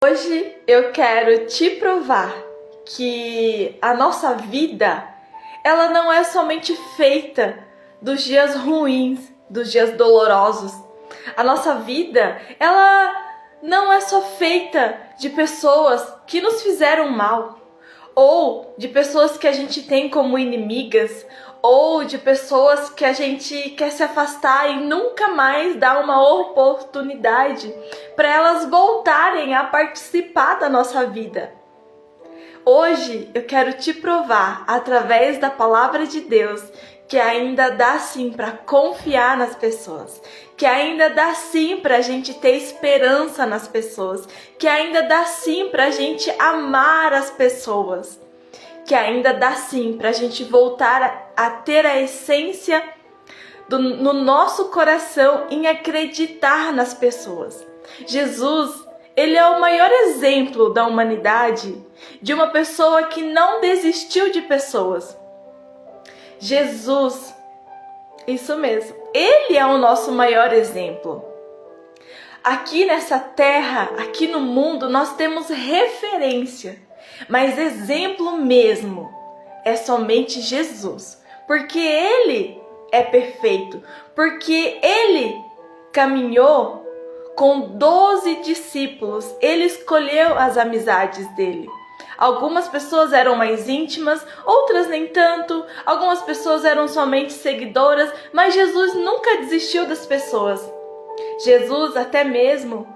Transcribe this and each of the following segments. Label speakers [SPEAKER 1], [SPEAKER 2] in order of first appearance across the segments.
[SPEAKER 1] Hoje eu quero te provar que a nossa vida, ela não é somente feita dos dias ruins, dos dias dolorosos. A nossa vida, ela não é só feita de pessoas que nos fizeram mal, ou de pessoas que a gente tem como inimigas, ou de pessoas que a gente quer se afastar e nunca mais dar uma oportunidade para elas voltarem a participar da nossa vida. Hoje eu quero te provar, através da palavra de Deus, que ainda dá sim para confiar nas pessoas, que ainda dá sim para a gente ter esperança nas pessoas, que ainda dá sim para a gente amar as pessoas, que ainda dá sim para a gente voltar a ter a essência no nosso coração em acreditar nas pessoas. Jesus, ele é o maior exemplo da humanidade, de uma pessoa que não desistiu de pessoas. Jesus, isso mesmo, ele é o nosso maior exemplo. Aqui nessa terra, aqui no mundo, nós temos referência, mas exemplo mesmo é somente Jesus, porque ele é perfeito, porque ele caminhou com 12 discípulos, ele escolheu as amizades dele. Algumas pessoas eram mais íntimas, outras nem tanto, algumas pessoas eram somente seguidoras, mas Jesus nunca desistiu das pessoas. Jesus até mesmo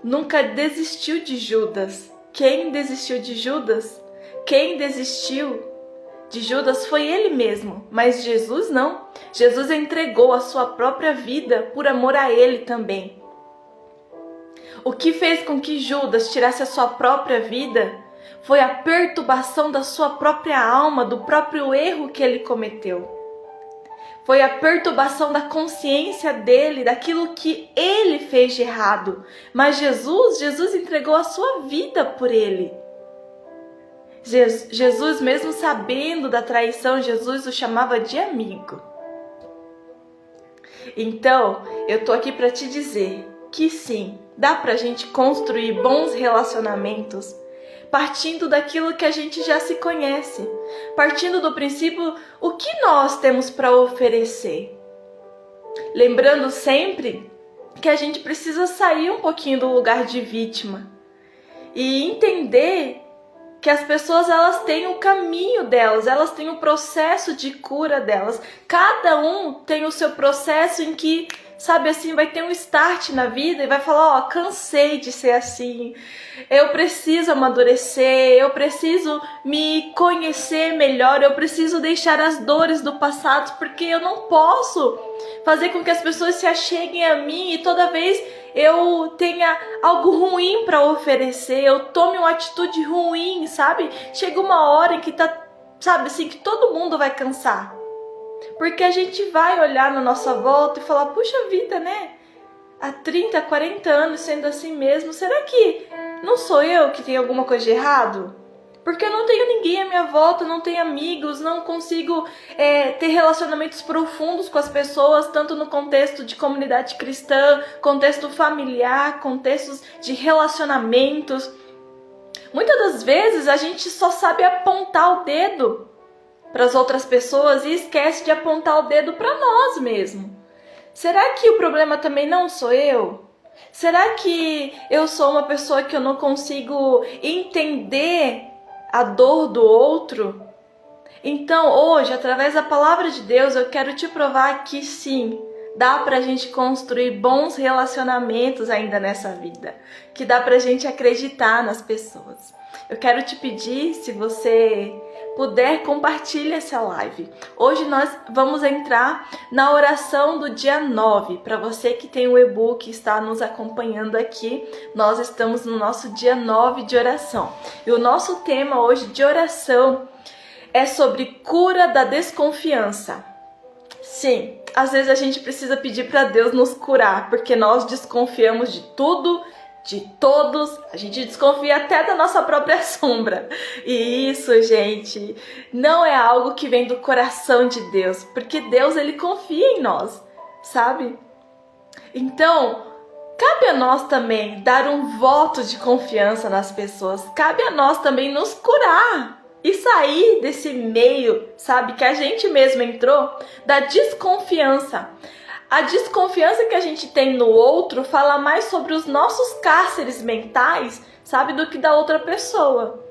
[SPEAKER 1] nunca desistiu de Judas. Quem desistiu de Judas? Quem desistiu de Judas foi ele mesmo, mas Jesus não. Jesus entregou a sua própria vida por amor a ele também. O que fez com que Judas tirasse a sua própria vida foi a perturbação da sua própria alma, do próprio erro que ele cometeu. Foi a perturbação da consciência dele, daquilo que ele fez de errado. Mas Jesus entregou a sua vida por ele. Jesus, mesmo sabendo da traição, Jesus o chamava de amigo. Então, eu tô aqui para te dizer que sim, dá pra gente construir bons relacionamentos partindo daquilo que a gente já se conhece, partindo do princípio o que nós temos para oferecer. Lembrando sempre que a gente precisa sair um pouquinho do lugar de vítima e entender que as pessoas, elas têm o caminho delas, elas têm o processo de cura delas. Cada um tem o seu processo em que, sabe assim, vai ter um start na vida e vai falar, ó, cansei de ser assim, eu preciso amadurecer, eu preciso me conhecer melhor, eu preciso deixar as dores do passado, porque eu não posso fazer com que as pessoas se acheguem a mim e toda vez eu tenha algo ruim para oferecer, eu tome uma atitude ruim, sabe? Chega uma hora em que sabe assim, que todo mundo vai cansar. Porque a gente vai olhar na nossa volta e falar, puxa vida, né? Há 30, 40 anos sendo assim mesmo, será que não sou eu que tenho alguma coisa de errado? Porque eu não tenho ninguém à minha volta, não tenho amigos, não consigo ter relacionamentos profundos com as pessoas, tanto no contexto de comunidade cristã, contexto familiar, contextos de relacionamentos. Muitas das vezes a gente só sabe apontar o dedo para as outras pessoas e esquece de apontar o dedo para nós mesmos. Será que o problema também não sou eu? Será que eu sou uma pessoa que eu não consigo entender a dor do outro? Então hoje, através da palavra de Deus, eu quero te provar que sim, dá pra gente construir bons relacionamentos ainda nessa vida, que dá pra gente acreditar nas pessoas. Eu quero te pedir, se você puder, compartilhe essa live. Hoje nós vamos entrar na oração do dia 9. Para você que tem o e-book e está nos acompanhando aqui, nós estamos no nosso dia 9 de oração. E o nosso tema hoje de oração é sobre cura da desconfiança. Sim, às vezes a gente precisa pedir para Deus nos curar, porque nós desconfiamos de tudo, de todos, a gente desconfia até da nossa própria sombra. E isso, gente, não é algo que vem do coração de Deus, porque Deus, ele confia em nós, sabe? Então, cabe a nós também dar um voto de confiança nas pessoas. Cabe a nós também nos curar e sair desse meio, sabe, que a gente mesmo entrou, da desconfiança. A desconfiança que a gente tem no outro fala mais sobre os nossos cárceres mentais, sabe, do que da outra pessoa.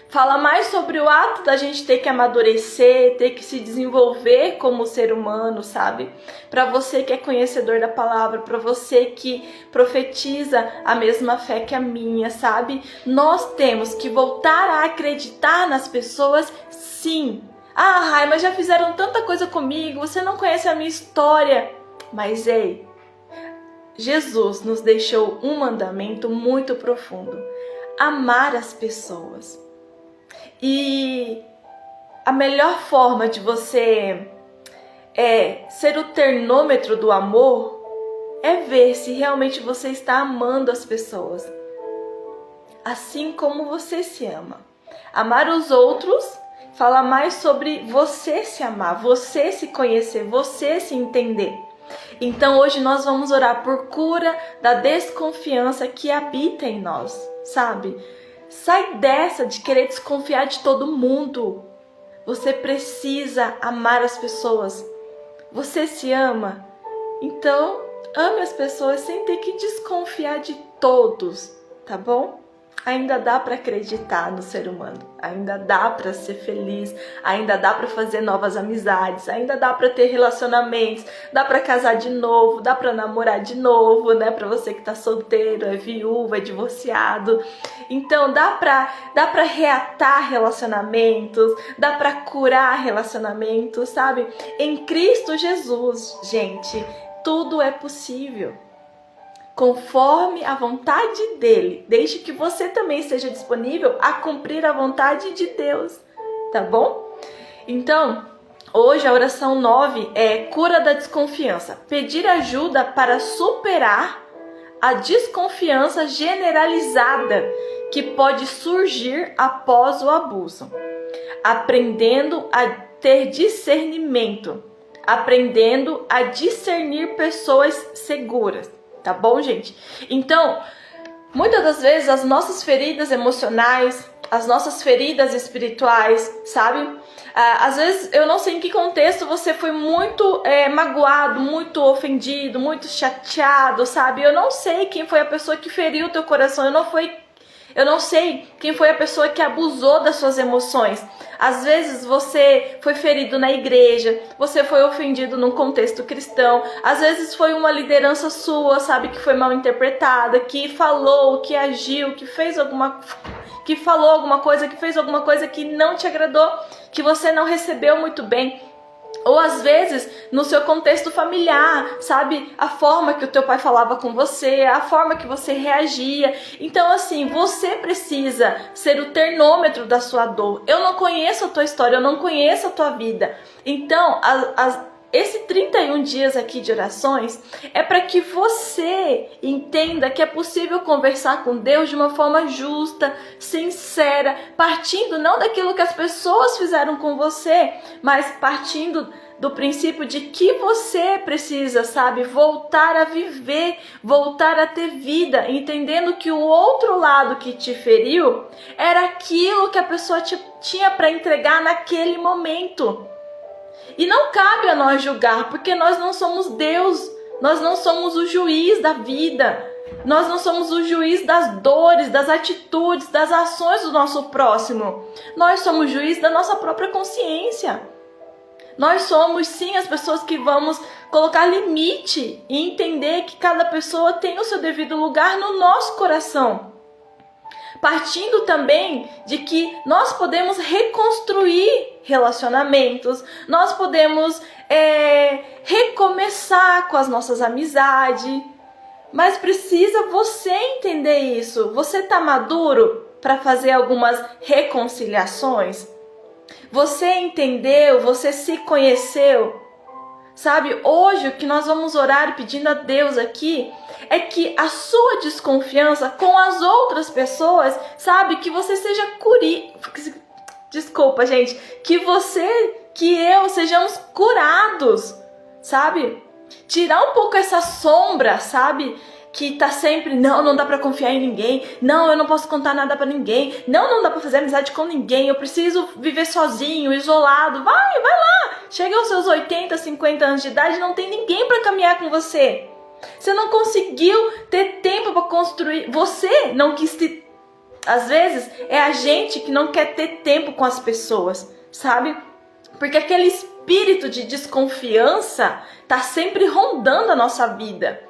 [SPEAKER 1] Fala mais sobre o ato da gente ter que amadurecer, ter que se desenvolver como ser humano, sabe? Para você que é conhecedor da palavra, para você que profetiza a mesma fé que a minha, sabe? Nós temos que voltar a acreditar nas pessoas, sim. Ah, Rai, mas já fizeram tanta coisa comigo, você não conhece a minha história. Mas ei, Jesus nos deixou um mandamento muito profundo: amar as pessoas. E a melhor forma de você ser o termômetro do amor é ver se realmente você está amando as pessoas, assim como você se ama. Amar os outros fala mais sobre você se amar, você se conhecer, você se entender. Então hoje nós vamos orar por cura da desconfiança que habita em nós, sabe? Sai dessa de querer desconfiar de todo mundo. Você precisa amar as pessoas. Você se ama? Então, ame as pessoas sem ter que desconfiar de todos, tá bom? Ainda dá para acreditar no ser humano. Ainda dá para ser feliz. Ainda dá para fazer novas amizades. Ainda dá para ter relacionamentos. Dá para casar de novo. Dá para namorar de novo, né? Para você que tá solteiro, é viúva, é divorciado. Então dá para reatar relacionamentos. Dá para curar relacionamentos, sabe? Em Cristo Jesus, gente, tudo é possível. Conforme a vontade dele, desde que você também esteja disponível a cumprir a vontade de Deus, tá bom? Então, hoje a oração 9 é cura da desconfiança. Pedir ajuda para superar a desconfiança generalizada que pode surgir após o abuso. Aprendendo a ter discernimento. Aprendendo a discernir pessoas seguras. Tá bom, gente? Então, muitas das vezes as nossas feridas emocionais, as nossas feridas espirituais, sabe? Às vezes, eu não sei em que contexto você foi muito magoado, muito ofendido, muito chateado, sabe? Eu não sei quem foi a pessoa que feriu o teu coração, eu não sei quem foi a pessoa que abusou das suas emoções. Às vezes você foi ferido na igreja, você foi ofendido num contexto cristão, às vezes foi uma liderança sua, sabe, que foi mal interpretada, que falou, que agiu, que falou alguma coisa, que fez alguma coisa que não te agradou, que você não recebeu muito bem. Ou às vezes no seu contexto familiar, sabe? A forma que o teu pai falava com você, a forma que você reagia. Então assim, você precisa ser o termômetro da sua dor. Eu não conheço a tua história, eu não conheço a tua vida. Então, esse 31 dias aqui de orações é para que você entenda que é possível conversar com Deus de uma forma justa, sincera, partindo não daquilo que as pessoas fizeram com você, mas partindo do princípio de que você precisa, sabe, voltar a viver, voltar a ter vida, entendendo que o outro lado que te feriu era aquilo que a pessoa tinha para entregar naquele momento. E não cabe a nós julgar, porque nós não somos Deus, nós não somos o juiz da vida, nós não somos o juiz das dores, das atitudes, das ações do nosso próximo. Nós somos juiz da nossa própria consciência. Nós somos sim as pessoas que vamos colocar limite e entender que cada pessoa tem o seu devido lugar no nosso coração. Partindo também de que nós podemos reconstruir relacionamentos, nós podemos recomeçar com as nossas amizades, mas precisa você entender isso. Você está maduro para fazer algumas reconciliações? Você entendeu? Você se conheceu? Sabe, hoje o que nós vamos orar pedindo a Deus aqui é que a sua desconfiança com as outras pessoas, sabe, que você seja Desculpa, gente, que eu sejamos curados, sabe? Tirar um pouco essa sombra, sabe? que tá sempre, não dá pra confiar em ninguém, não, eu não posso contar nada pra ninguém, não dá pra fazer amizade com ninguém, eu preciso viver sozinho, isolado, vai lá, chega aos seus 80, 50 anos de idade, não tem ninguém pra caminhar com você. Você não conseguiu ter tempo pra construir, você não quis ter, às vezes é a gente que não quer ter tempo com as pessoas, sabe? Porque aquele espírito de desconfiança tá sempre rondando a nossa vida.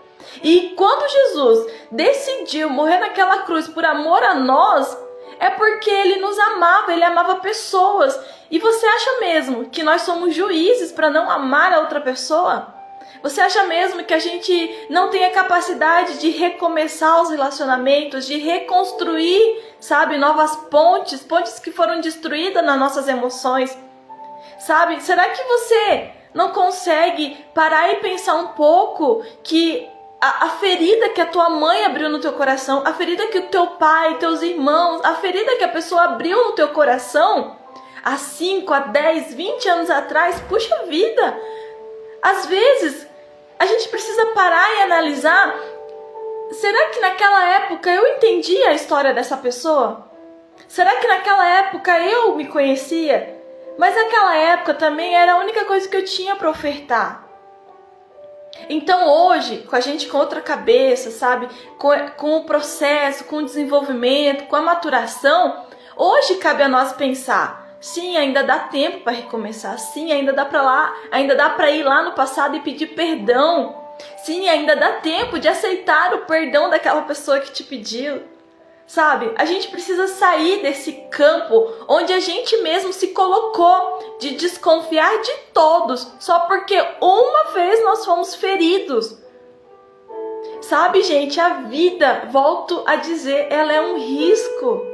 [SPEAKER 1] E quando Jesus decidiu morrer naquela cruz por amor a nós, é porque ele nos amava, ele amava pessoas. E você acha mesmo que nós somos juízes para não amar a outra pessoa? Você acha mesmo que a gente não tem a capacidade de recomeçar os relacionamentos, de reconstruir, sabe, novas pontes que foram destruídas nas nossas emoções? Sabe, será que você não consegue parar e pensar um pouco que a ferida que a tua mãe abriu no teu coração, a ferida que o teu pai, teus irmãos, a ferida que a pessoa abriu no teu coração há 5, há 10, 20 anos atrás, puxa vida, às vezes a gente precisa parar e analisar, será que naquela época eu entendi a história dessa pessoa? Será que naquela época eu me conhecia? Mas naquela época também era a única coisa que eu tinha para ofertar. Então hoje, com a gente com outra cabeça, sabe? Com o processo, com o desenvolvimento, com a maturação, hoje cabe a nós pensar, sim, ainda dá tempo para recomeçar, sim, ainda dá para ir lá no passado e pedir perdão. Sim, ainda dá tempo de aceitar o perdão daquela pessoa que te pediu. Sabe, a gente precisa sair desse campo onde a gente mesmo se colocou de desconfiar de todos, só porque uma vez nós fomos feridos. Sabe, gente, a vida, volto a dizer, ela é um risco.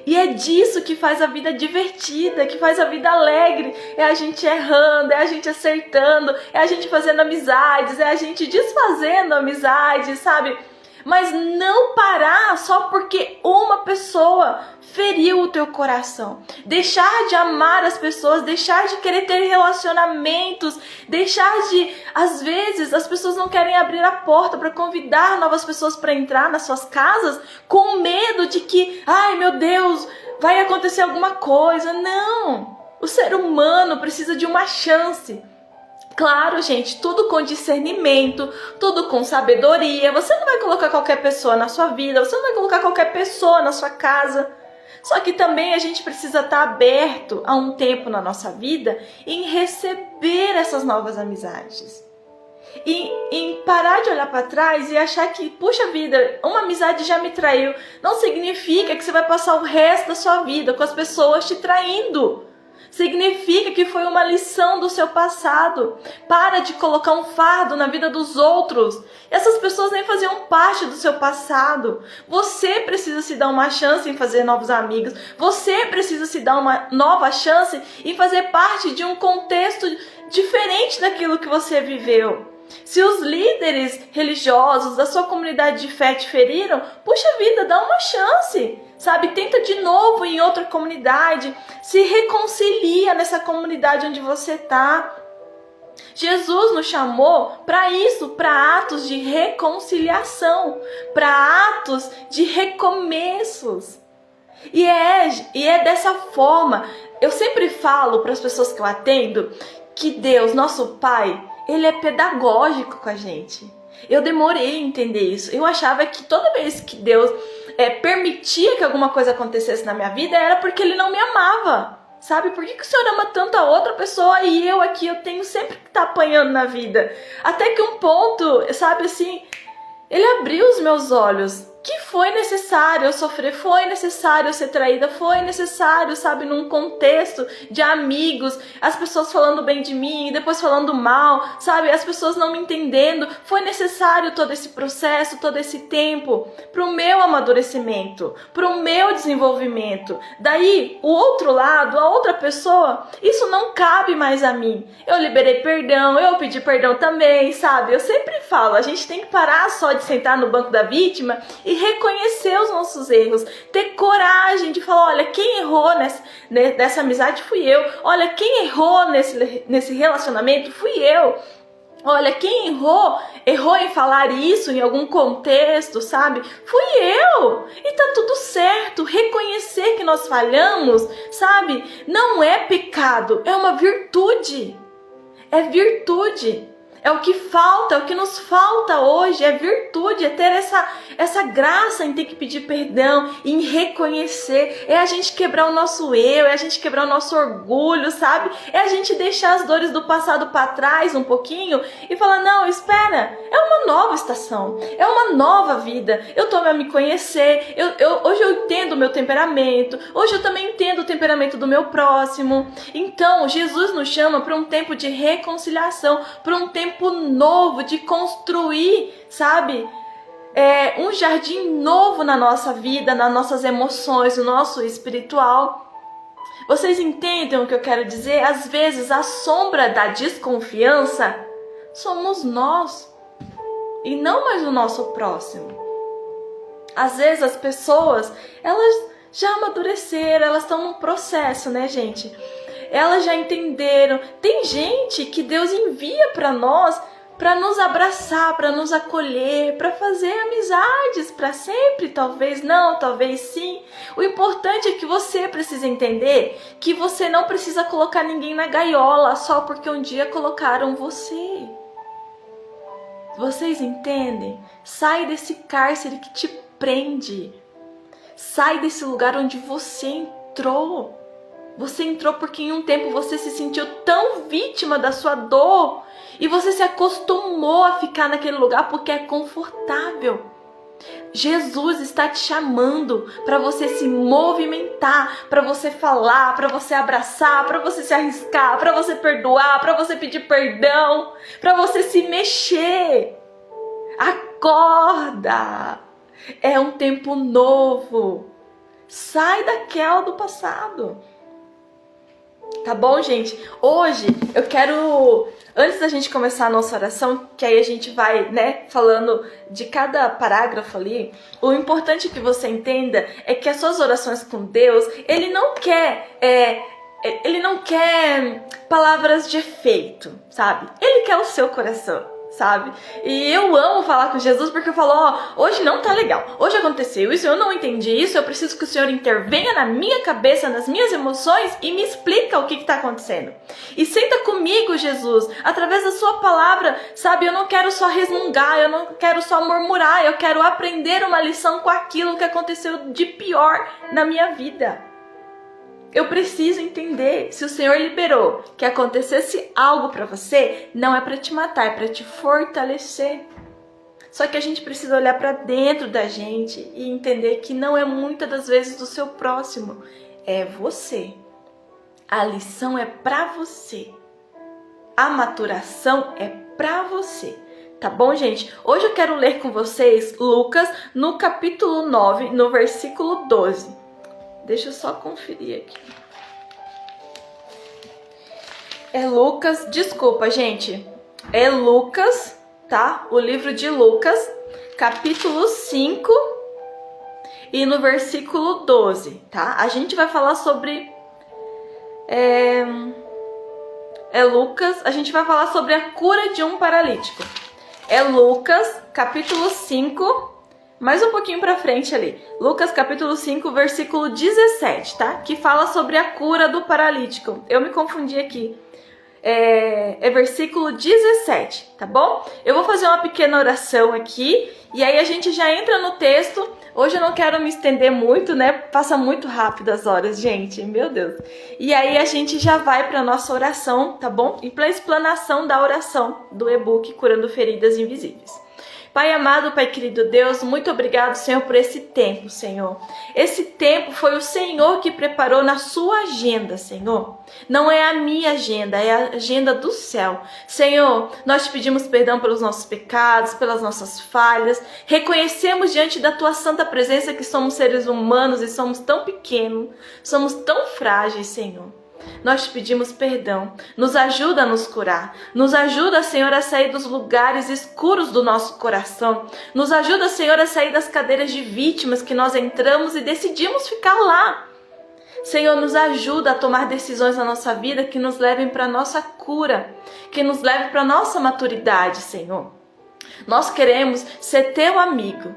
[SPEAKER 1] E é disso que faz a vida divertida, que faz a vida alegre. É a gente errando, é a gente acertando, é a gente fazendo amizades, é a gente desfazendo amizades, sabe? Mas não parar só porque uma pessoa feriu o teu coração. Deixar de amar as pessoas, deixar de querer ter relacionamentos, deixar de... Às vezes as pessoas não querem abrir a porta para convidar novas pessoas para entrar nas suas casas com medo de que, ai meu Deus, vai acontecer alguma coisa. Não! O ser humano precisa de uma chance. Claro, gente, tudo com discernimento, tudo com sabedoria. Você não vai colocar qualquer pessoa na sua vida, você não vai colocar qualquer pessoa na sua casa. Só que também a gente precisa estar aberto a um tempo na nossa vida em receber essas novas amizades. E em parar de olhar para trás e achar que, puxa vida, uma amizade já me traiu. Não significa que você vai passar o resto da sua vida com as pessoas te traindo. Significa que foi uma lição do seu passado. Para de colocar um fardo na vida dos outros. Essas pessoas nem faziam parte do seu passado. Você precisa se dar uma chance em fazer novos amigos. Você precisa se dar uma nova chance em fazer parte de um contexto diferente daquilo que você viveu. Se os líderes religiosos da sua comunidade de fé te feriram, puxa vida, dá uma chance, sabe? Tenta de novo em outra comunidade, se reconcilia nessa comunidade onde você está. Jesus nos chamou para isso, para atos de reconciliação, para atos de recomeços. E é dessa forma, eu sempre falo para as pessoas que eu atendo, que Deus, nosso Pai, Ele é pedagógico com a gente. Eu demorei a entender isso. Eu achava que toda vez que Deus permitia que alguma coisa acontecesse na minha vida, era porque Ele não me amava. Sabe? Por que o Senhor ama tanto a outra pessoa e eu aqui, eu tenho sempre que estar apanhando na vida? Até que um ponto, sabe assim, Ele abriu os meus olhos. Que foi necessário eu sofrer, foi necessário eu ser traída, foi necessário, sabe, num contexto de amigos, as pessoas falando bem de mim e depois falando mal, sabe, as pessoas não me entendendo, foi necessário todo esse processo, todo esse tempo para o meu amadurecimento, para o meu desenvolvimento. Daí, o outro lado, a outra pessoa, isso não cabe mais a mim. Eu liberei perdão, eu pedi perdão também, sabe, eu sempre falo, a gente tem que parar só de sentar no banco da vítima e reconhecer os nossos erros, ter coragem de falar, olha, quem errou nessa amizade fui eu, olha, quem errou nesse relacionamento fui eu. Olha, quem errou em falar isso em algum contexto, sabe? Fui eu. E tá tudo certo. Reconhecer que nós falhamos, sabe? Não é pecado, é uma virtude. É virtude. É o que falta, é o que nos falta hoje, é virtude, é ter essa graça em ter que pedir perdão, em reconhecer, é a gente quebrar o nosso eu, é a gente quebrar o nosso orgulho, sabe? É a gente deixar as dores do passado para trás um pouquinho e falar, não, espera, é uma nova estação, é uma nova vida, eu tô a me conhecer, hoje eu entendo o meu temperamento, hoje eu também entendo o temperamento do meu próximo. Então, Jesus nos chama para um tempo de reconciliação, para um tempo novo de construir, sabe? Um jardim novo na nossa vida, nas nossas emoções, no nosso espiritual. Vocês entendem o que eu quero dizer? Às vezes a sombra da desconfiança somos nós e não mais o nosso próximo. Às vezes as pessoas, elas já amadureceram, elas estão num processo, né, gente? Elas já entenderam. Tem gente que Deus envia para nós para nos abraçar, para nos acolher, para fazer amizades para sempre. Talvez não, talvez sim. O importante é que você precisa entender que você não precisa colocar ninguém na gaiola só porque um dia colocaram você. Vocês entendem? Sai desse cárcere que te prende. Sai desse lugar onde você entrou. Você entrou porque em um tempo você se sentiu tão vítima da sua dor e você se acostumou a ficar naquele lugar porque é confortável. Jesus está te chamando para você se movimentar, para você falar, para você abraçar, para você se arriscar, para você perdoar, para você pedir perdão, para você se mexer. Acorda! É um tempo novo. Sai daquela do passado. Tá bom, gente? Hoje eu quero, antes da gente começar a nossa oração, que aí a gente vai, né, falando de cada parágrafo ali, o importante que você entenda é que as suas orações com Deus, Ele não quer palavras de efeito, sabe? Ele quer o seu coração. Sabe? E eu amo falar com Jesus porque eu falo, hoje não tá legal, hoje aconteceu isso, eu não entendi isso, eu preciso que o Senhor intervenha na minha cabeça, nas minhas emoções e me explica o que tá acontecendo. E senta comigo, Jesus, através da sua palavra, sabe? Eu não quero só resmungar, eu não quero só murmurar, eu quero aprender uma lição com aquilo que aconteceu de pior na minha vida. Eu preciso entender, se o Senhor liberou que acontecesse algo para você, não é para te matar, é para te fortalecer. Só que a gente precisa olhar para dentro da gente e entender que não é muitas das vezes do seu próximo, é você. A lição é para você. A maturação é para você. Tá bom, gente? Hoje eu quero ler com vocês Lucas no capítulo 9, no versículo 12. Deixa eu só conferir aqui. É Lucas, desculpa, gente. É Lucas, tá? O livro de Lucas, capítulo 5 e no versículo 12, tá? A gente vai falar sobre... Lucas, a gente vai falar sobre a cura de um paralítico. É Lucas, capítulo 5... mais um pouquinho pra frente ali. Lucas capítulo 5, versículo 17, tá? Que fala sobre a cura do paralítico. Eu me confundi aqui. É versículo 17, tá bom? Eu vou fazer uma pequena oração aqui e aí a gente já entra no texto. Hoje eu não quero me estender muito, né? Passa muito rápido as horas, gente. Meu Deus. E aí a gente já vai pra nossa oração, tá bom? E pra explanação da oração do e-book Curando Feridas Invisíveis. Pai amado, Pai querido Deus, muito obrigado, Senhor, por esse tempo, Senhor. Esse tempo foi o Senhor que preparou na sua agenda, Senhor. Não é a minha agenda, é a agenda do céu. Senhor, nós te pedimos perdão pelos nossos pecados, pelas nossas falhas. Reconhecemos diante da tua santa presença que somos seres humanos e somos tão pequenos, somos tão frágeis, Senhor. Nós te pedimos perdão, nos ajuda a nos curar, nos ajuda, Senhor, a sair dos lugares escuros do nosso coração, nos ajuda, Senhor, a sair das cadeiras de vítimas que nós entramos e decidimos ficar lá. Senhor, nos ajuda a tomar decisões na nossa vida que nos levem para a nossa cura, que nos levem para a nossa maturidade, Senhor. Nós queremos ser teu amigo.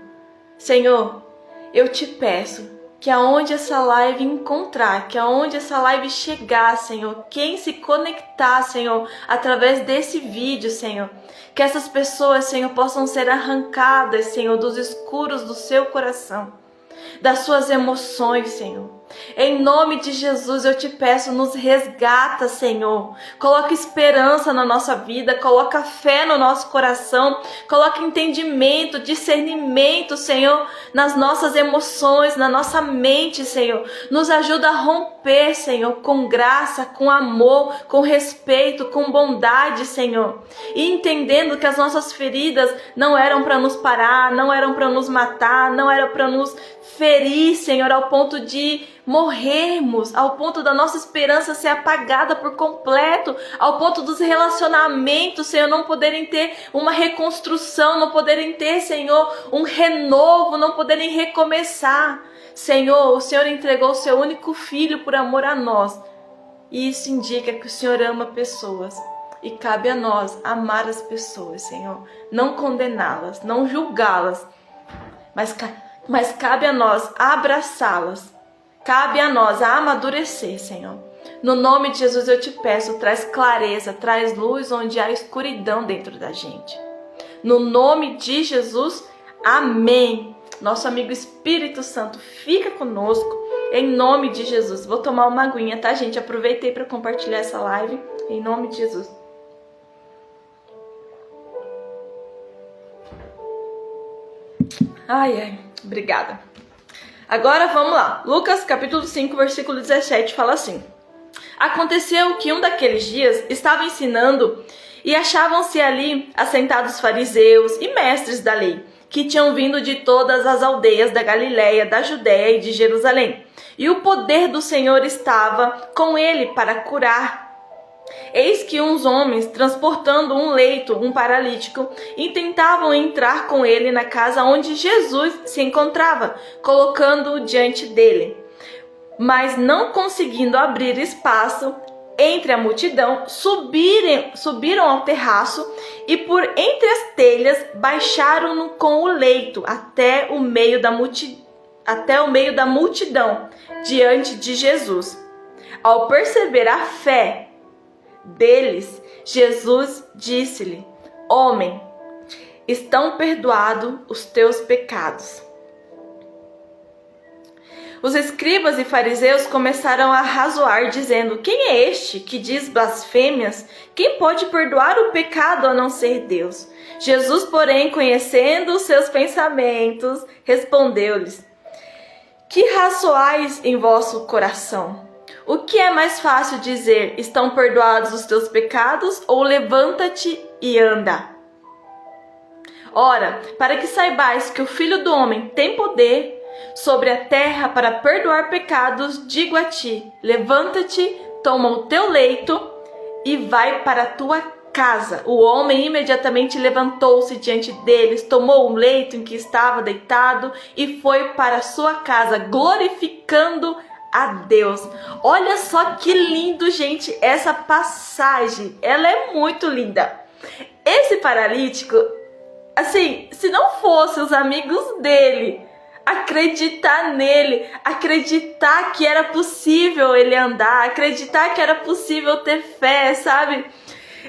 [SPEAKER 1] Senhor, eu te peço que aonde essa live encontrar, que aonde essa live chegar, Senhor, quem se conectar, Senhor, através desse vídeo, Senhor, que essas pessoas, Senhor, possam ser arrancadas, Senhor, dos escuros do seu coração, das suas emoções, Senhor. Em nome de Jesus eu te peço, nos resgata, Senhor. Coloca esperança na nossa vida, coloca fé no nosso coração, coloca entendimento, discernimento, Senhor, nas nossas emoções, na nossa mente, Senhor. Nos ajuda a romper, Senhor, com graça, com amor, com respeito, com bondade, Senhor. E entendendo que as nossas feridas não eram para nos parar, não eram para nos matar, não eram para nos ferir, Senhor, ao ponto de morrermos, ao ponto da nossa esperança ser apagada por completo, ao ponto dos relacionamentos, Senhor, não poderem ter uma reconstrução, não poderem ter, Senhor, um renovo, não poderem recomeçar. Senhor, o Senhor entregou o seu único filho por amor a nós, e isso indica que o Senhor ama pessoas. E cabe a nós amar as pessoas, Senhor, não condená-las, não julgá-las, mas cabe a nós abraçá-las. Cabe a nós a amadurecer, Senhor. No nome de Jesus eu te peço, traz clareza, traz luz onde há escuridão dentro da gente. No nome de Jesus, amém. Nosso amigo Espírito Santo, fica conosco, em nome de Jesus. Vou tomar uma aguinha, tá, gente? Aproveitei para compartilhar essa live, em nome de Jesus. Ai, obrigada. Agora vamos lá, Lucas capítulo 5, versículo 17 fala assim: Aconteceu que um daqueles dias estava ensinando e achavam-se ali assentados fariseus e mestres da lei, que tinham vindo de todas as aldeias da Galiléia, da Judéia e de Jerusalém. E o poder do Senhor estava com ele para curar. Eis que uns homens, transportando um leito, um paralítico, intentavam entrar com ele na casa onde Jesus se encontrava, colocando-o diante dele. Mas não conseguindo abrir espaço entre a multidão, subiram ao terraço e por entre as telhas baixaram-no com o leito até o meio da multidão, diante de Jesus. Ao perceber a fé deles, Jesus disse-lhe: Homem, estão perdoados os teus pecados. Os escribas e fariseus começaram a razoar, dizendo: Quem é este que diz blasfêmias? Quem pode perdoar o pecado a não ser Deus? Jesus, porém, conhecendo os seus pensamentos, respondeu-lhes: Que razoais em vosso coração? O que é mais fácil dizer: estão perdoados os teus pecados, ou levanta-te e anda? Ora, para que saibais que o Filho do Homem tem poder sobre a terra para perdoar pecados, digo a ti: levanta-te, toma o teu leito e vai para a tua casa. O homem imediatamente levantou-se diante deles, tomou o leito em que estava deitado e foi para a sua casa, glorificando a Deus. Olha só que lindo, gente, essa passagem. Ela é muito linda. Esse paralítico, assim, se não fossem os amigos dele acreditar nele, acreditar que era possível ele andar, acreditar que era possível ter fé, sabe?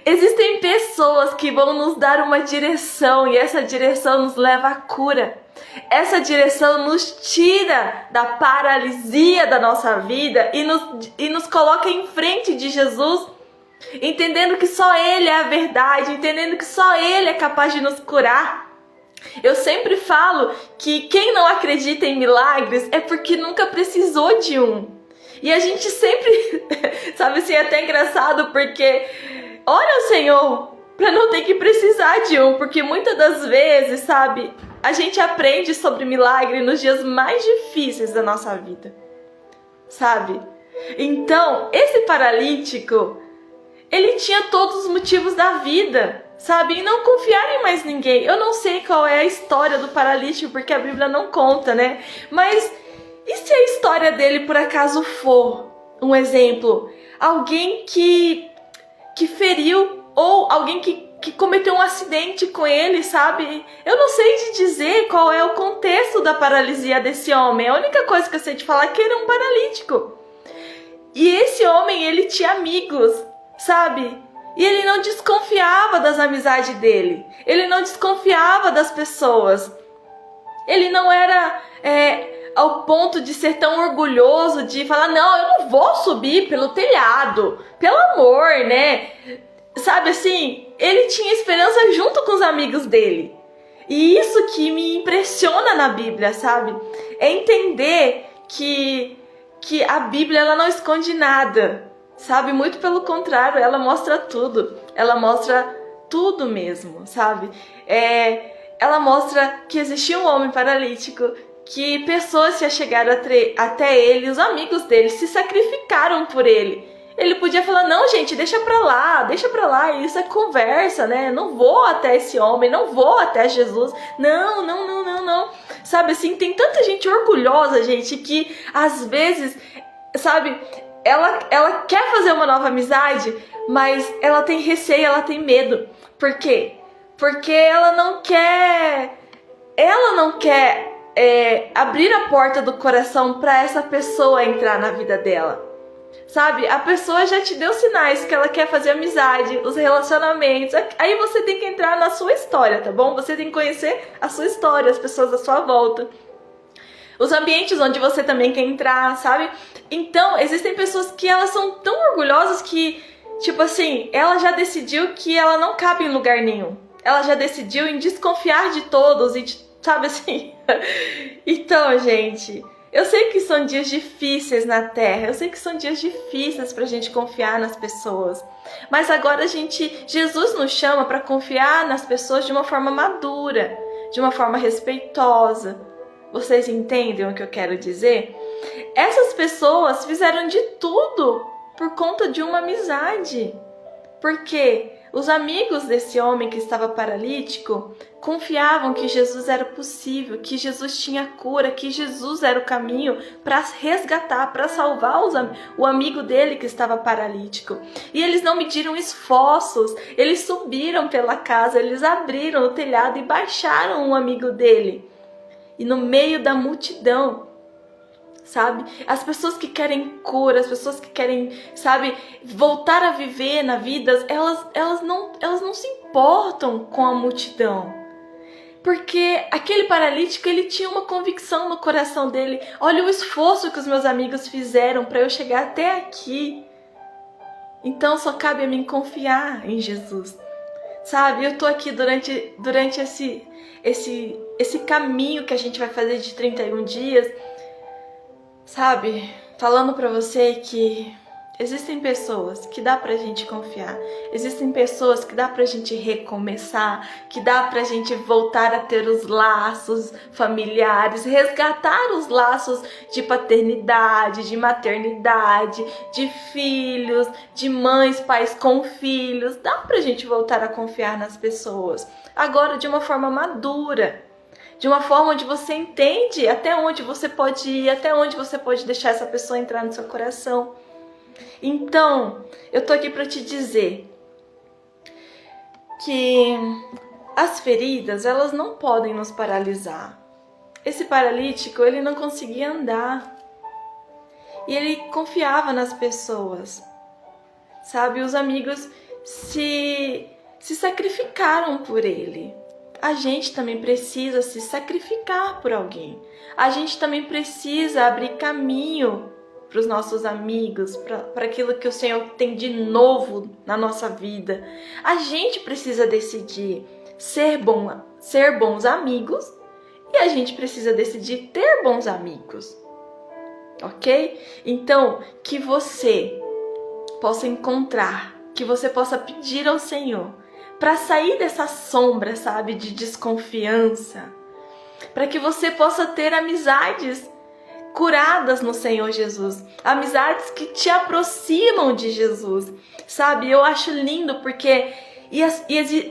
[SPEAKER 1] Existem pessoas que vão nos dar uma direção e essa direção nos leva à cura. Essa direção nos tira da paralisia da nossa vida e nos coloca em frente de Jesus, entendendo que só Ele é a verdade, entendendo que só Ele é capaz de nos curar. Eu sempre falo que quem não acredita em milagres é porque nunca precisou de um. E a gente sempre, sabe assim, é até engraçado porque ora ao Senhor para não ter que precisar de um, porque muitas das vezes, sabe, a gente aprende sobre milagre nos dias mais difíceis da nossa vida, sabe? Então, esse paralítico, ele tinha todos os motivos da vida, sabe? E não confiar em mais ninguém. Eu não sei qual é a história do paralítico, porque a Bíblia não conta, né? Mas E se a história dele por acaso for um exemplo, alguém que feriu ou alguém que cometeu um acidente com ele, sabe? Eu não sei te dizer qual é o contexto da paralisia desse homem. A única coisa que eu sei te falar é que ele é um paralítico. E esse homem, ele tinha amigos, sabe? E ele não desconfiava das amizades dele. Ele não desconfiava das pessoas. Ele não era ao ponto de ser tão orgulhoso de falar, não, eu não vou subir pelo telhado. Pelo amor, né? Sabe assim, ele tinha esperança junto com os amigos dele. E isso que me impressiona na Bíblia, sabe? É entender que a Bíblia ela não esconde nada, sabe? Muito pelo contrário, ela mostra tudo. Ela mostra tudo mesmo, sabe? Ela mostra que existia um homem paralítico, que pessoas se achegaram até ele, os amigos dele se sacrificaram por ele. Ele podia falar, não, gente, deixa pra lá, isso é conversa, né? Não vou até esse homem, não vou até Jesus. Não. Sabe assim, tem tanta gente orgulhosa, gente, que às vezes, sabe, ela quer fazer uma nova amizade, mas ela tem receio, ela tem medo. Por quê? Porque ela não quer abrir a porta do coração pra essa pessoa entrar na vida dela. Sabe, a pessoa já te deu sinais que ela quer fazer amizade, os relacionamentos. Aí você tem que entrar na sua história, tá bom? Você tem que conhecer a sua história, as pessoas à sua volta, os ambientes onde você também quer entrar, sabe? Então, existem pessoas que elas são tão orgulhosas que, tipo assim, ela já decidiu que ela não cabe em lugar nenhum. Ela já decidiu em desconfiar de todos e, sabe assim? Então, gente, eu sei que são dias difíceis na Terra, eu sei que são dias difíceis pra gente confiar nas pessoas. Mas agora Jesus nos chama para confiar nas pessoas de uma forma madura, de uma forma respeitosa. Vocês entendem o que eu quero dizer? Essas pessoas fizeram de tudo por conta de uma amizade. Porque os amigos desse homem que estava paralítico confiavam que Jesus era possível, que Jesus tinha cura, que Jesus era o caminho para resgatar, para salvar o amigo dele que estava paralítico. E eles não mediram esforços, eles subiram pela casa, eles abriram o telhado e baixaram o amigo dele. E no meio da multidão, sabe? As pessoas que querem cura, as pessoas que querem, sabe, voltar a viver na vida, elas não se importam com a multidão. Porque aquele paralítico, ele tinha uma convicção no coração dele. Olha o esforço que os meus amigos fizeram para eu chegar até aqui. Então só cabe a mim confiar em Jesus. Sabe, eu tô aqui durante esse caminho que a gente vai fazer de 31 dias, sabe, falando pra você que existem pessoas que dá pra gente confiar, existem pessoas que dá pra gente recomeçar, que dá pra gente voltar a ter os laços familiares, resgatar os laços de paternidade, de maternidade, de filhos, de mães, pais com filhos. Dá pra gente voltar a confiar nas pessoas, agora de uma forma madura, de uma forma onde você entende até onde você pode ir, até onde você pode deixar essa pessoa entrar no seu coração. Então, eu tô aqui para te dizer que as feridas, elas não podem nos paralisar. Esse paralítico, ele não conseguia andar. E ele confiava nas pessoas. Sabe, os amigos se sacrificaram por ele. A gente também precisa se sacrificar por alguém. A gente também precisa abrir caminho para os nossos amigos, para aquilo que o Senhor tem de novo na nossa vida. A gente precisa decidir ser bons amigos e a gente precisa decidir ter bons amigos, ok? Então, que você possa encontrar, que você possa pedir ao Senhor para sair dessa sombra, sabe, de desconfiança, para que você possa ter amizades curadas no Senhor Jesus, amizades que te aproximam de Jesus, sabe? Eu acho lindo porque,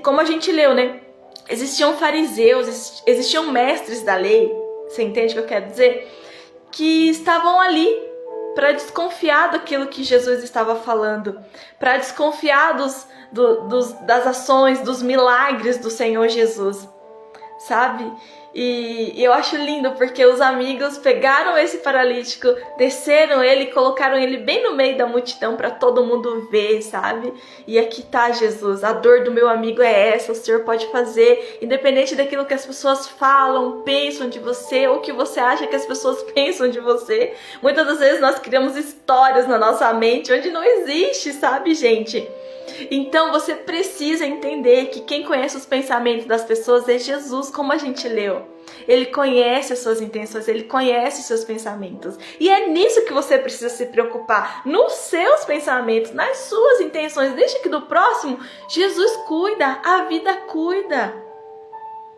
[SPEAKER 1] como a gente leu, né? Existiam fariseus, existiam mestres da lei, você entende o que eu quero dizer? que estavam ali para desconfiar daquilo que Jesus estava falando, para desconfiar das ações, dos milagres do Senhor Jesus, sabe? E eu acho lindo porque os amigos pegaram esse paralítico, desceram ele e colocaram ele bem no meio da multidão para todo mundo ver, sabe? E aqui tá Jesus, a dor do meu amigo é essa, o Senhor pode fazer, independente daquilo que as pessoas falam, pensam de você, ou que você acha que as pessoas pensam de você. Muitas das vezes nós criamos histórias na nossa mente onde não existe, sabe, gente? Então você precisa entender que quem conhece os pensamentos das pessoas é Jesus, como a gente leu. Ele conhece as suas intenções, ele conhece os seus pensamentos. E é nisso que você precisa se preocupar, nos seus pensamentos, nas suas intenções. Deixa que do próximo, Jesus cuida, a vida cuida.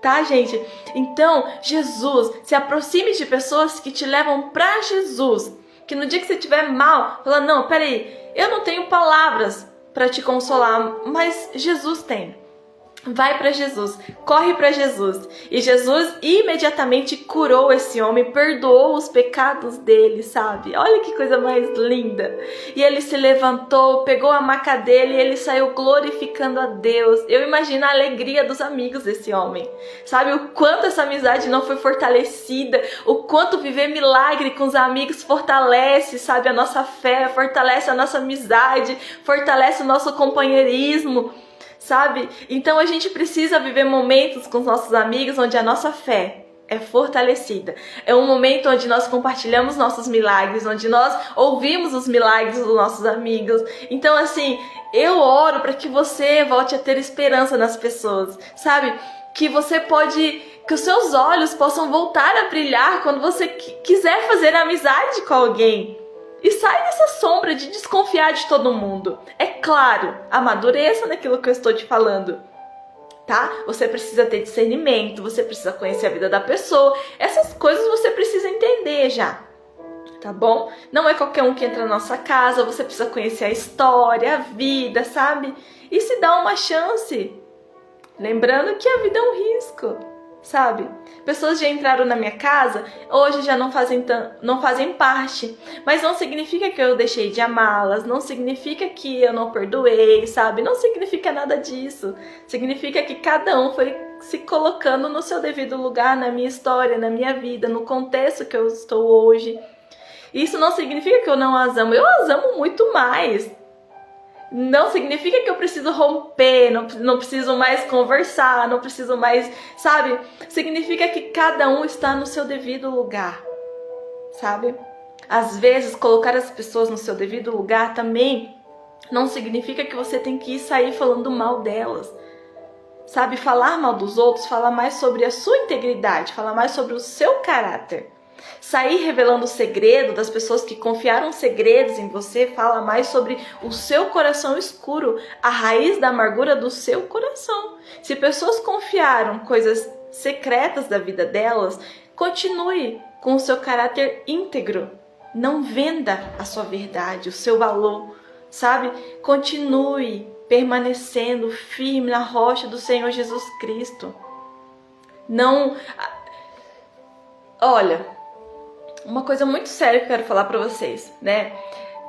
[SPEAKER 1] Tá, gente? Então, Jesus, se aproxime de pessoas que te levam para Jesus. Que no dia que você estiver mal, fala, não, peraí, eu não tenho palavras para te consolar, mas Jesus tem. Vai para Jesus, corre para Jesus. E Jesus imediatamente curou esse homem, perdoou os pecados dele, sabe? Olha que coisa mais linda. E ele se levantou, pegou a maca dele e ele saiu glorificando a Deus. Eu imagino a alegria dos amigos desse homem. Sabe o quanto essa amizade não foi fortalecida, o quanto viver milagre com os amigos fortalece, sabe, a nossa fé, fortalece a nossa amizade, fortalece o nosso companheirismo. Sabe? Então a gente precisa viver momentos com os nossos amigos onde a nossa fé é fortalecida. É um momento onde nós compartilhamos nossos milagres, onde nós ouvimos os milagres dos nossos amigos. Então, assim, eu oro para que você volte a ter esperança nas pessoas, sabe? Que os seus olhos possam voltar a brilhar quando você quiser fazer amizade com alguém. E sai dessa sombra de desconfiar de todo mundo. É claro, amadureça naquilo que eu estou te falando, tá? Você precisa ter discernimento, você precisa conhecer a vida da pessoa. Essas coisas você precisa entender já, tá bom? Não é qualquer um que entra na nossa casa, você precisa conhecer a história, a vida, sabe? E se dá uma chance. Lembrando que a vida é um risco, sabe? Pessoas já entraram na minha casa, hoje já não fazem parte, mas não significa que eu deixei de amá-las, não significa que eu não perdoei, sabe? Não significa nada disso. Significa que cada um foi se colocando no seu devido lugar, na minha história, na minha vida, no contexto que eu estou hoje. Isso não significa que eu não as amo, eu as amo muito mais. Não significa que eu preciso romper, não preciso mais conversar, não preciso mais, sabe? Significa que cada um está no seu devido lugar, sabe? Às vezes, colocar as pessoas no seu devido lugar também não significa que você tem que sair falando mal delas, sabe? Falar mal dos outros, falar mais sobre a sua integridade, falar mais sobre o seu caráter. Sair revelando o segredo das pessoas que confiaram segredos em você, fala mais sobre o seu coração escuro, a raiz da amargura do seu coração. Se pessoas confiaram coisas secretas da vida delas, continue com o seu caráter íntegro. Não venda a sua verdade, o seu valor, sabe? Continue permanecendo firme na rocha do Senhor Jesus Cristo. Não... Olha... Uma coisa muito séria que eu quero falar para vocês, né?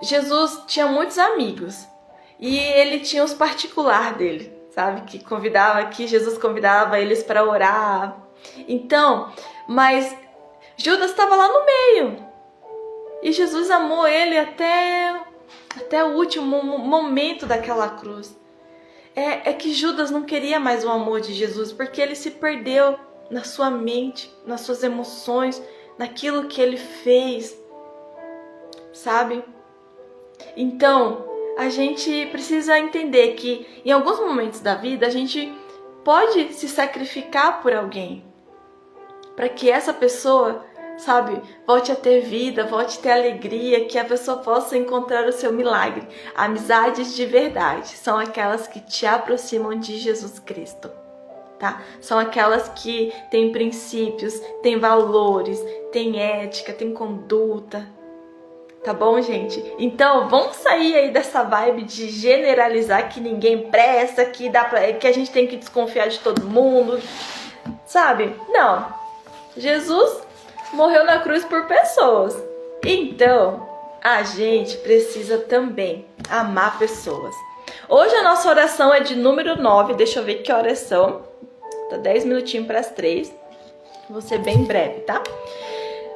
[SPEAKER 1] Jesus tinha muitos amigos e ele tinha os particulares dele, sabe? Que Jesus convidava eles para orar. Então, mas Judas estava lá no meio e Jesus amou ele até o último momento daquela cruz. É que Judas não queria mais o amor de Jesus porque ele se perdeu na sua mente, nas suas emoções, naquilo que ele fez, sabe? Então, a gente precisa entender que em alguns momentos da vida a gente pode se sacrificar por alguém, para que essa pessoa, sabe, volte a ter vida, volte a ter alegria, que a pessoa possa encontrar o seu milagre. Amizades de verdade são aquelas que te aproximam de Jesus Cristo. Tá? São aquelas que têm princípios, têm valores, têm ética, têm conduta. Tá bom, gente? Então, vamos sair aí dessa vibe de generalizar que ninguém presta, que a gente tem que desconfiar de todo mundo, sabe? Não. Jesus morreu na cruz por pessoas. Então, a gente precisa também amar pessoas. Hoje a nossa oração é de número 9. Deixa eu ver que horas são. Tá 10 minutinhos para as 3. Vou ser bem breve, tá?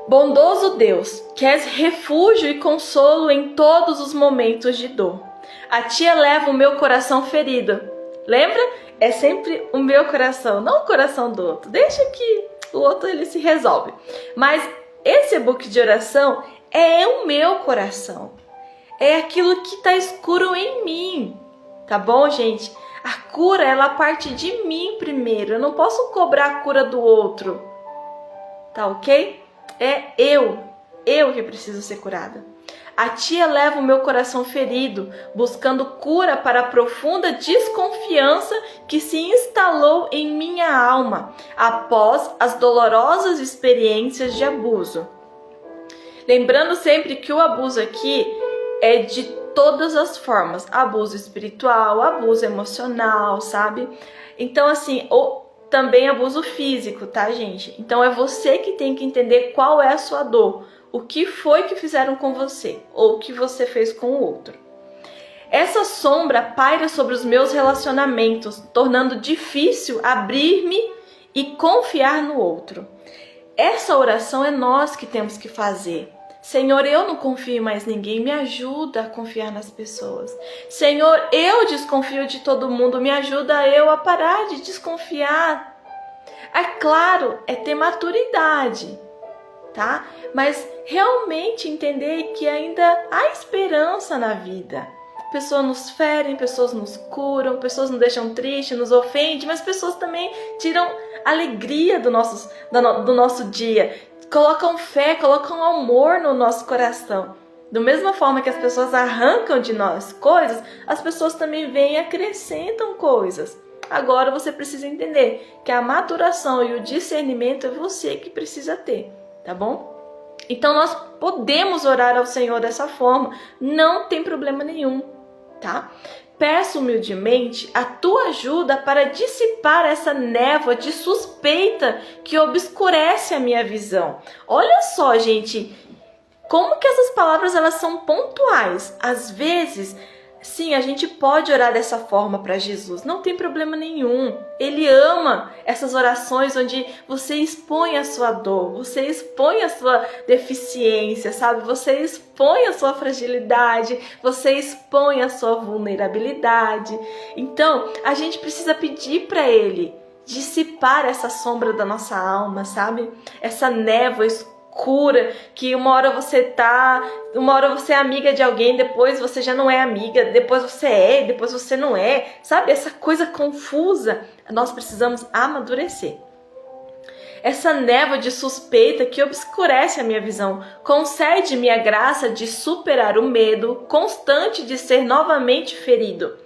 [SPEAKER 1] Bondoso Deus, que és refúgio e consolo em todos os momentos de dor. A ti eleva o meu coração ferido. Lembra? É sempre o meu coração, não o coração do outro. Deixa que o outro ele se resolve. Mas esse e-book de oração é o meu coração. É aquilo que está escuro em mim. Tá bom, gente? A cura, ela parte de mim primeiro. Eu não posso cobrar a cura do outro. Tá ok? É eu que preciso ser curada. A ti eleva o meu coração ferido, buscando cura para a profunda desconfiança que se instalou em minha alma após as dolorosas experiências de abuso. Lembrando sempre que o abuso aqui é de todas as formas. Abuso espiritual, abuso emocional, sabe? Então, assim, também abuso físico, tá, gente? Então é você que tem que entender qual é a sua dor. O que foi que fizeram com você? Ou o que você fez com o outro? Essa sombra paira sobre os meus relacionamentos, tornando difícil abrir-me e confiar no outro. Essa oração é nós que temos que fazer. Senhor, eu não confio em mais ninguém, me ajuda a confiar nas pessoas. Senhor, eu desconfio de todo mundo, me ajuda eu a parar de desconfiar. É claro, é ter maturidade, tá? Mas realmente entender que ainda há esperança na vida. Pessoas nos ferem, pessoas nos curam, pessoas nos deixam tristes, nos ofendem, mas pessoas também tiram alegria do nosso dia. Colocam fé, colocam amor no nosso coração. Da mesma forma que as pessoas arrancam de nós coisas, as pessoas também vêm e acrescentam coisas. Agora você precisa entender que a maturação e o discernimento é você que precisa ter, tá bom? Então nós podemos orar ao Senhor dessa forma, não tem problema nenhum, tá? Peço humildemente a tua ajuda para dissipar essa névoa de suspeita que obscurece a minha visão. Olha só, gente, como que essas palavras elas são pontuais. Às vezes, sim, a gente pode orar dessa forma para Jesus, não tem problema nenhum. Ele ama essas orações onde você expõe a sua dor, você expõe a sua deficiência, sabe? Você expõe a sua fragilidade, você expõe a sua vulnerabilidade. Então, a gente precisa pedir para Ele dissipar essa sombra da nossa alma, sabe? Essa névoa escura. Que uma hora você é amiga de alguém, depois você já não é amiga, depois você é, depois você não é, sabe? Essa coisa confusa, nós precisamos amadurecer. Essa névoa de suspeita que obscurece a minha visão, concede-me a graça de superar o medo constante de ser novamente ferido.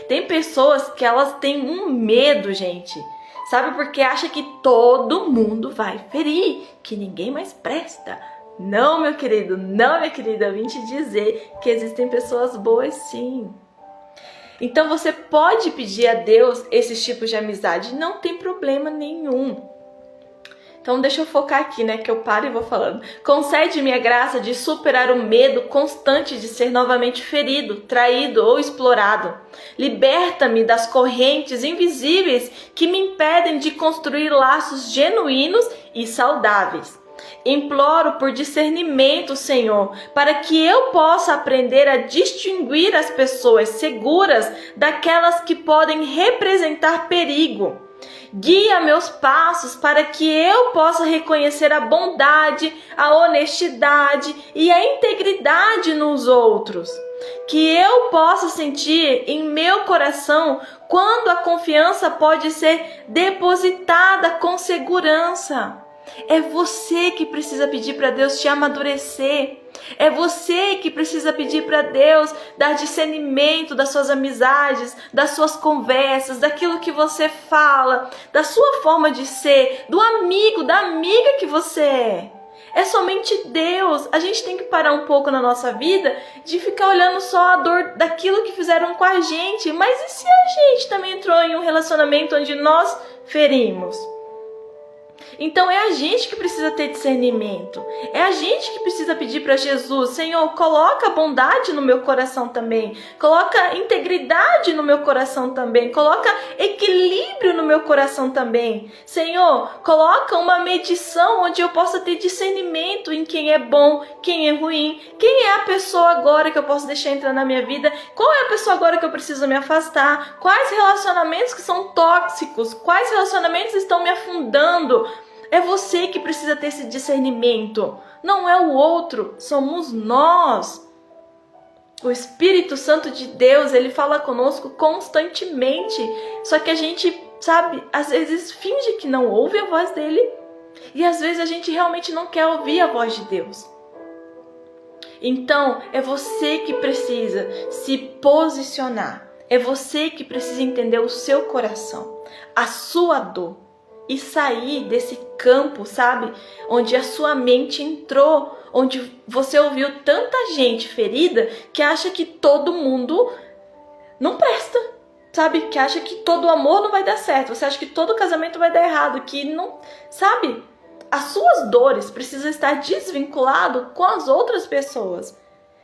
[SPEAKER 1] Tem pessoas que elas têm um medo, gente. Sabe, porque acha que todo mundo vai ferir, que ninguém mais presta. Não, meu querido, não, minha querida, eu vim te dizer que existem pessoas boas sim. Então você pode pedir a Deus esses tipos de amizade, não tem problema nenhum. Então deixa eu focar aqui, né, que eu paro e vou falando. Concede-me a graça de superar o medo constante de ser novamente ferido, traído ou explorado. Liberta-me das correntes invisíveis que me impedem de construir laços genuínos e saudáveis. Imploro por discernimento, Senhor, para que eu possa aprender a distinguir as pessoas seguras daquelas que podem representar perigo. Guia meus passos para que eu possa reconhecer a bondade, a honestidade e a integridade nos outros. Que eu possa sentir em meu coração quando a confiança pode ser depositada com segurança. É você que precisa pedir para Deus te amadurecer. É você que precisa pedir para Deus dar discernimento das suas amizades, das suas conversas, daquilo que você fala, da sua forma de ser, do amigo, da amiga que você é. É somente Deus. A gente tem que parar um pouco na nossa vida de ficar olhando só a dor daquilo que fizeram com a gente. Mas e se a gente também entrou em um relacionamento onde nós ferimos? Então é a gente que precisa ter discernimento. É a gente que precisa pedir para Jesus: Senhor, coloca bondade no meu coração também. Coloca integridade no meu coração também. Coloca equilíbrio no meu coração também. Senhor, coloca uma medição onde eu possa ter discernimento em quem é bom, quem é ruim. Quem é a pessoa agora que eu posso deixar entrar na minha vida? Qual é a pessoa agora que eu preciso me afastar? Quais relacionamentos que são tóxicos? Quais relacionamentos estão me afundando? É você que precisa ter esse discernimento. Não é o outro, somos nós. O Espírito Santo de Deus, ele fala conosco constantemente. Só que a gente, sabe, às vezes finge que não ouve a voz dele. E às vezes a gente realmente não quer ouvir a voz de Deus. Então, é você que precisa se posicionar. É você que precisa entender o seu coração, a sua dor. E sair desse campo, sabe? Onde a sua mente entrou, onde você ouviu tanta gente ferida que acha que todo mundo não presta, sabe? Que acha que todo amor não vai dar certo. Você acha que todo casamento vai dar errado, que não, sabe? As suas dores precisam estar desvinculado com as outras pessoas.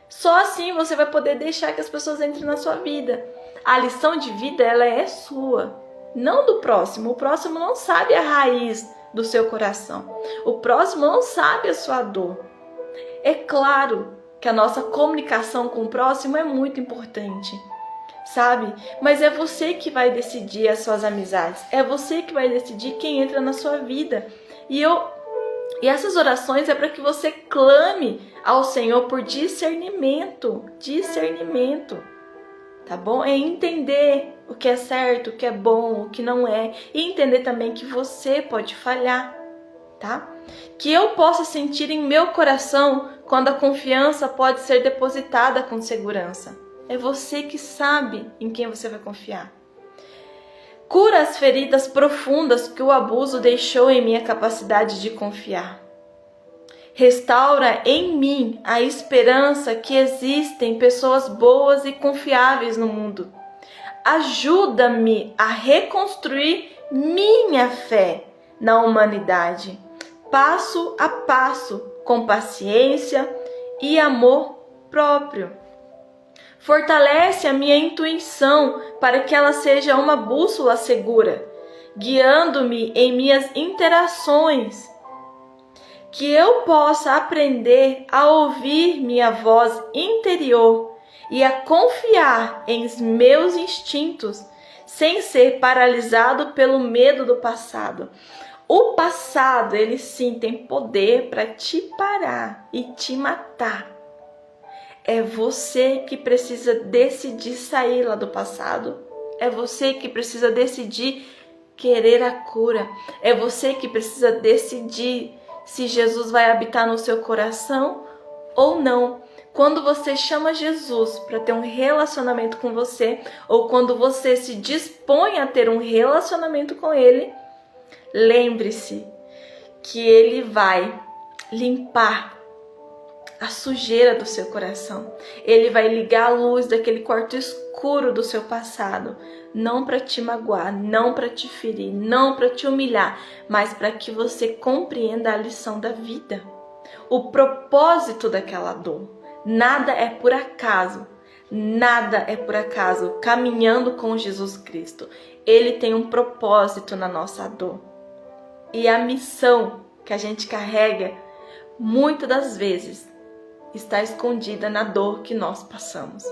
[SPEAKER 1] Só assim você vai poder deixar que as pessoas entrem na sua vida. A lição de vida, ela é sua, não do próximo. O próximo não sabe a raiz do seu coração. O próximo não sabe a sua dor. É claro que a nossa comunicação com o próximo é muito importante, sabe? Mas é você que vai decidir as suas amizades. É você que vai decidir quem entra na sua vida. E essas orações é para que você clame ao Senhor por discernimento. Discernimento. Tá bom? É entender o que é certo, o que é bom, o que não é. E entender também que você pode falhar, tá? Que eu possa sentir em meu coração quando a confiança pode ser depositada com segurança. É você que sabe em quem você vai confiar. Cura as feridas profundas que o abuso deixou em minha capacidade de confiar. Restaura em mim a esperança que existem pessoas boas e confiáveis no mundo. Ajuda-me a reconstruir minha fé na humanidade, passo a passo, com paciência e amor próprio. Fortalece a minha intuição para que ela seja uma bússola segura, guiando-me em minhas interações. Que eu possa aprender a ouvir minha voz interior e a confiar em meus instintos, sem ser paralisado pelo medo do passado. O passado, ele sim tem poder para te parar e te matar. É você que precisa decidir sair lá do passado. É você que precisa decidir querer a cura. É você que precisa decidir se Jesus vai habitar no seu coração ou não. Quando você chama Jesus para ter um relacionamento com você, ou quando você se dispõe a ter um relacionamento com Ele, lembre-se que Ele vai limpar a sujeira do seu coração. Ele vai ligar a luz daquele quarto escuro do seu passado, não para te magoar, não para te ferir, não para te humilhar, mas para que você compreenda a lição da vida, o propósito daquela dor. Nada é por acaso, nada é por acaso. Caminhando com Jesus Cristo, Ele tem um propósito na nossa dor. E a missão que a gente carrega, muitas das vezes, está escondida na dor que nós passamos.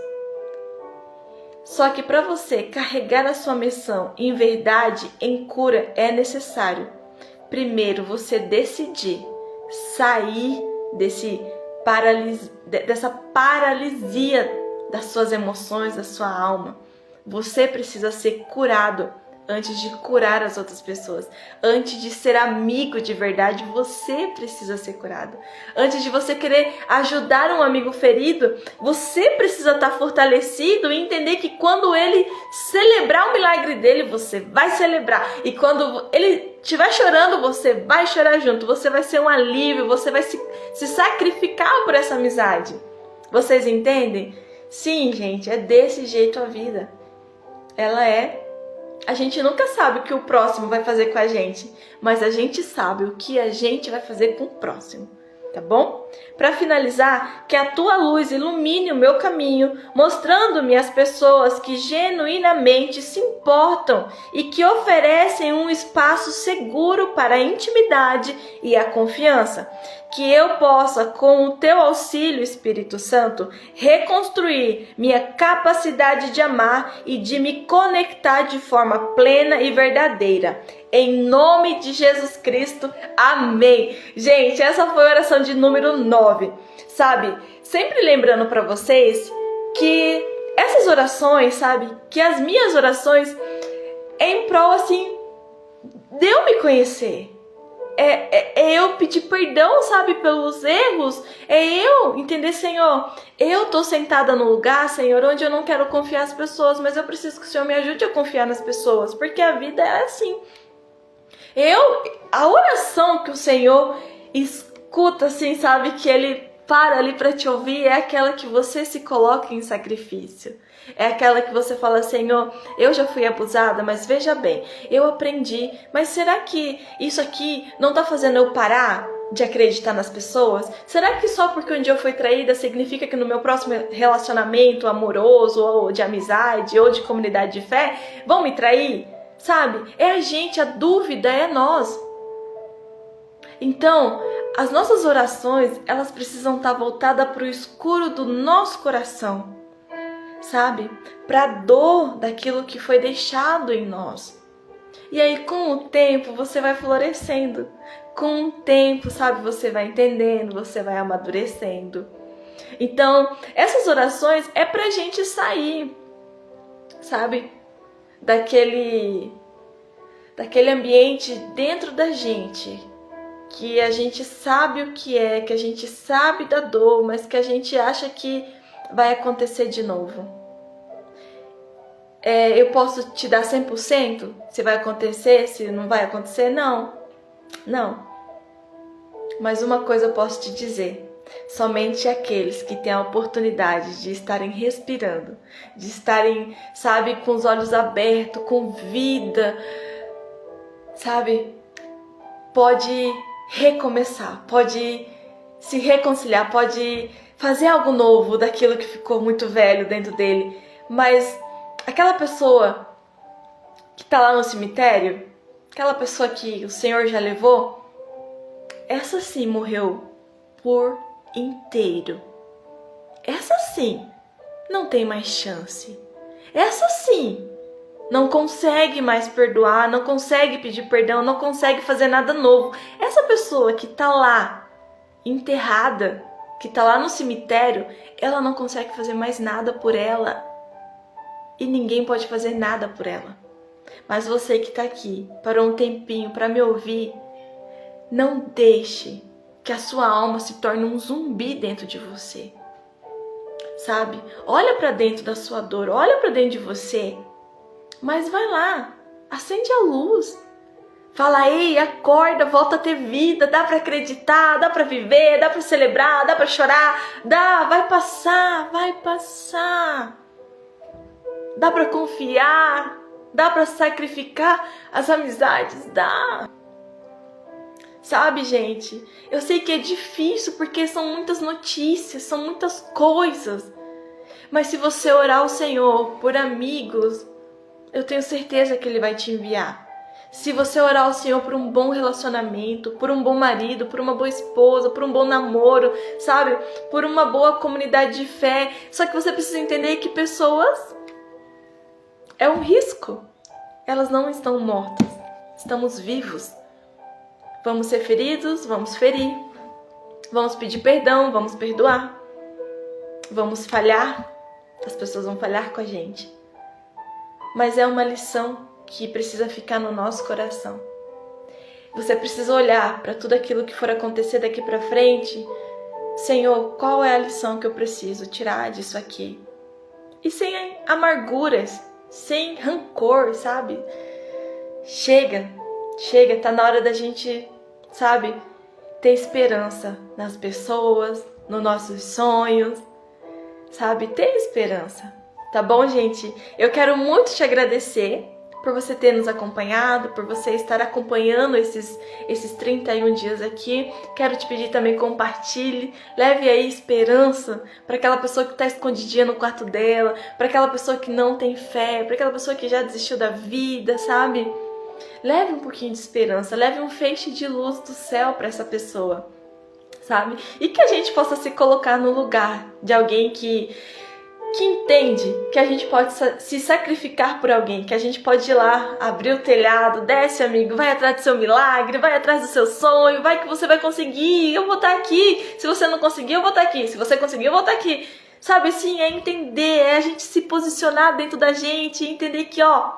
[SPEAKER 1] Só que para você carregar a sua missão em verdade, em cura, é necessário, primeiro, você decidir sair dessa paralisia das suas emoções, da sua alma. Você precisa ser curado antes de curar as outras pessoas. Antes de ser amigo de verdade, você precisa ser curado. Antes de você querer ajudar um amigo ferido, você precisa estar fortalecido e entender que quando ele celebrar o milagre dele, você vai celebrar. E quando ele estiver chorando, você vai chorar junto. Você vai ser um alívio, você vai se sacrificar por essa amizade. Vocês entendem? Sim, gente, é desse jeito a vida. Ela é A gente nunca sabe o que o próximo vai fazer com a gente, mas a gente sabe o que a gente vai fazer com o próximo, tá bom? Para finalizar, que a tua luz ilumine o meu caminho, mostrando-me as pessoas que genuinamente se importam e que oferecem um espaço seguro para a intimidade e a confiança. Que eu possa, com o teu auxílio, Espírito Santo, reconstruir minha capacidade de amar e de me conectar de forma plena e verdadeira. Em nome de Jesus Cristo, amém. Gente, essa foi a oração de número 9, sabe? Sempre lembrando para vocês que essas orações, sabe? Que as minhas orações é em prol, assim, de eu me conhecer. É eu pedir perdão, sabe, pelos erros. É eu entender, Senhor, eu tô sentada no lugar, Senhor, onde eu não quero confiar nas pessoas, mas eu preciso que o Senhor me ajude a confiar nas pessoas, porque a vida é assim. A oração que o Senhor escuta, assim, sabe, que Ele para ali para te ouvir, é aquela que você se coloca em sacrifício. É aquela que você fala, Senhor, eu já fui abusada, mas veja bem, eu aprendi, mas será que isso aqui não tá fazendo eu parar de acreditar nas pessoas? Será que só porque um dia eu fui traída significa que no meu próximo relacionamento amoroso, ou de amizade, ou de comunidade de fé, vão me trair? Sabe? É a gente, a dúvida é nós. Então, as nossas orações, elas precisam estar voltadas para o escuro do nosso coração, sabe? Para a dor daquilo que foi deixado em nós. E aí, com o tempo, você vai florescendo. Com o tempo, sabe? Você vai entendendo, você vai amadurecendo. Então, essas orações é pra gente sair, sabe? Daquele ambiente dentro da gente, que a gente sabe o que é, que a gente sabe da dor, mas que a gente acha que vai acontecer de novo. Eu posso te dar 100% se vai acontecer, se não vai acontecer? Não. Mas uma coisa eu posso te dizer. Somente aqueles que têm a oportunidade de estarem respirando, de estarem, sabe, com os olhos abertos, com vida, sabe, pode recomeçar, pode se reconciliar, pode fazer algo novo daquilo que ficou muito velho dentro dele. Mas aquela pessoa que está lá no cemitério, aquela pessoa que o Senhor já levou, essa sim morreu por inteiro. Essa sim não tem mais chance. Essa sim não consegue mais perdoar, não consegue pedir perdão, não consegue fazer nada novo. Essa pessoa que tá lá enterrada, que tá lá no cemitério, ela não consegue fazer mais nada por ela. E ninguém pode fazer nada por ela. Mas você que tá aqui, parou um tempinho para me ouvir, não deixe que a sua alma se torne um zumbi dentro de você. Sabe? Olha para dentro da sua dor, olha para dentro de você. Mas vai lá, acende a luz. Fala, ei, acorda, volta a ter vida, dá para acreditar, dá para viver, dá para celebrar, dá para chorar, vai passar. Dá para confiar, dá para sacrificar as amizades, dá. Sabe, gente, eu sei que é difícil porque são muitas notícias, são muitas coisas. Mas se você orar ao Senhor por amigos, eu tenho certeza que Ele vai te enviar. Se você orar ao Senhor por um bom relacionamento, por um bom marido, por uma boa esposa, por um bom namoro, sabe? Por uma boa comunidade de fé. Só que você precisa entender que pessoas é um risco. Elas não estão mortas. Estamos vivos. Vamos ser feridos, vamos ferir. Vamos pedir perdão, vamos perdoar. Vamos falhar. As pessoas vão falhar com a gente. Mas é uma lição que precisa ficar no nosso coração. Você precisa olhar para tudo aquilo que for acontecer daqui para frente. Senhor, qual é a lição que eu preciso tirar disso aqui? E sem amarguras, sem rancor, sabe? Chega, tá na hora da gente, sabe, ter esperança nas pessoas, nos nossos sonhos, sabe? Ter esperança. Tá bom, gente? Eu quero muito te agradecer por você ter nos acompanhado, por você estar acompanhando esses 31 dias aqui. Quero te pedir também, compartilhe, leve aí esperança para aquela pessoa que está escondidinha no quarto dela, para aquela pessoa que não tem fé, para aquela pessoa que já desistiu da vida, sabe? Leve um pouquinho de esperança, leve um feixe de luz do céu para essa pessoa, sabe? E que a gente possa se colocar no lugar de alguém que entende que a gente pode se sacrificar por alguém, que a gente pode ir lá, abrir o telhado, desce, amigo, vai atrás do seu milagre, vai atrás do seu sonho, vai que você vai conseguir, eu vou estar aqui. Se você não conseguir, eu vou estar aqui. Se você conseguir, eu vou estar aqui. Sabe assim, é entender, é a gente se posicionar dentro da gente, entender que, ó,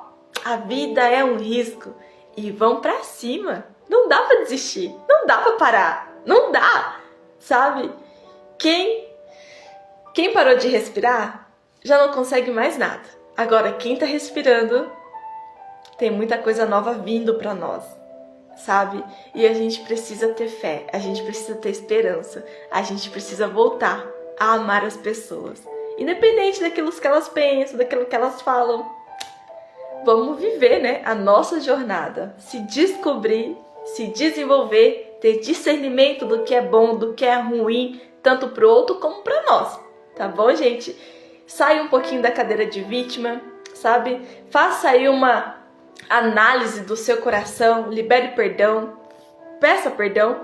[SPEAKER 1] a vida é um risco e vão pra cima. Não dá pra desistir, não dá pra parar, não dá, sabe? Quem parou de respirar já não consegue mais nada. Agora, quem tá respirando, tem muita coisa nova vindo pra nós, sabe? E a gente precisa ter fé, a gente precisa ter esperança, a gente precisa voltar a amar as pessoas. Independente daquilo que elas pensam, daquilo que elas falam. Vamos viver, né, a nossa jornada, se descobrir, se desenvolver, ter discernimento do que é bom, do que é ruim, tanto pro outro como pra nós, tá bom, gente? Saia um pouquinho da cadeira de vítima, sabe? Faça aí uma análise do seu coração, libere perdão, peça perdão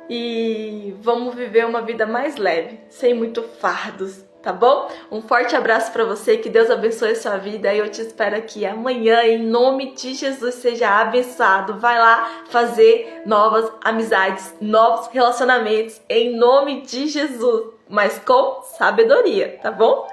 [SPEAKER 1] e vamos viver uma vida mais leve, sem muito fardos, tá bom? Um forte abraço para você, que Deus abençoe a sua vida e eu te espero aqui amanhã, em nome de Jesus. Seja abençoado, vai lá fazer novas amizades, novos relacionamentos, em nome de Jesus, mas com sabedoria, tá bom?